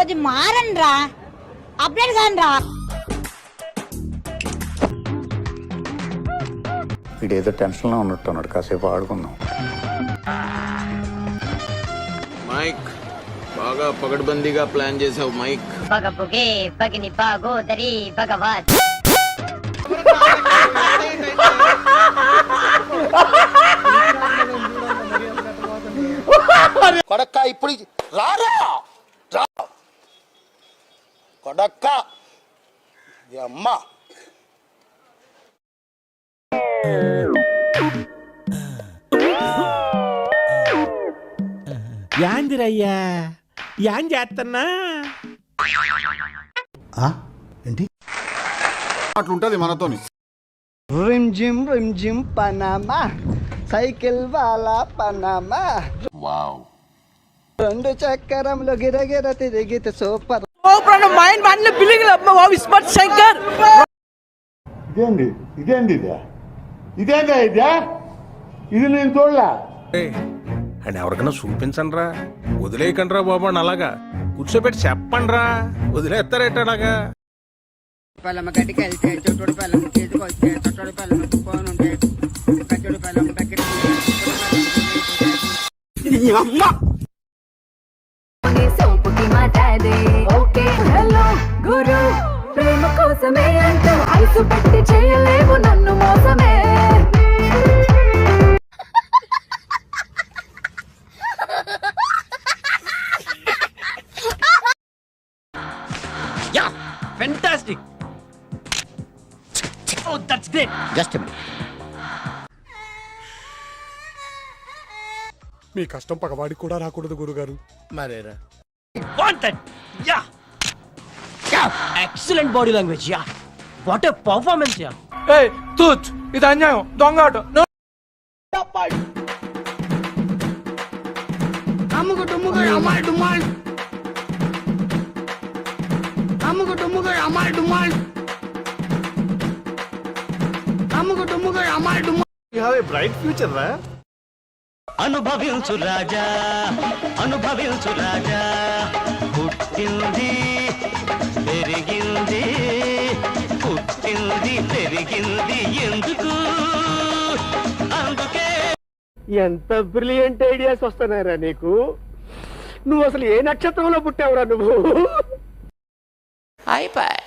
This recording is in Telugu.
కొంచెం మారండి రా, అప్డేట్ కాని రా. వీడేదో టెన్షన్లో ఉన్నట్టున్నాడు, కాసేపు ఆడుకుందాం. మైక్ బాగా పగడ్బందీగా ప్లాన్ చేసావు మైక్. పగపుగే పగిని పాగోదరి భగవత్. కొడక్క ఇప్పుడు రారా రా కొడక్క అమ్మ యాందిరయ్యా యాం చేస్తున్నా ఏంటి అట్లుంటది మనతోని. రిమ్ జిమ్ పనామా సైకిల్ వాలా పనామా రెండు చక్రంలో గిరగిర తిరిగితే సూపర్. ఇదేంది ఇది నేను చూడలే. అండ్ ఎవరికైనా చూపించండి రా, వదిలేయకండి రా బాబు అని అలాగా కూర్చోబెట్టి చెప్పండి రా, వదిలేస్తారేట అలాగా. పల్లమ్మ గడ్డికి వెళ్తే చుట్టూడు పల్లమ్మ చేతికి వస్తే చుట్టూడు పల్లమ్మ ఫోన్ ఉంటే కచ్చుడు పల్లమ్మ దగ్గర సోపుకి మాట్లాడే ఓకే హలో గురు ప్రేమ కోసమే అంటూ ఐసు పెట్టి చేయలేవు నన్ను మోసమే. Fantastic. Oh, that's great. Just మీ కష్టం పగవాడికి కూడా రాకూడదు గురుగారు. మరేరా want that. Yeah. Excellent body language. Yeah. What a performance. Yeah. ఏయ్ తూచ్, ఇది అన్యాయం, దొంగ ఆట. అమ్ముకు టుమ్ముకు అమ్మాయి డుమాల్ అమ్ముకు టుమ్ముకు అమ్మాయి డుమాల్ అమ్ముకు టుమ్ముకు అమ్మాయి డుమాల్. You have a bright future రా. అనుభవించు రాజా అనుభవించు రాజా, పుట్టింది పెరిగింది పుట్టింది పెరిగింది ఎందుకు, అందుకే. ఎంత బ్రిలియంట్ ఐడియాస్ వస్తున్నారా నీకు. నువ్వు అసలు ఏ నక్షత్రంలో పుట్టావురా నువ్వు. అయిపోయి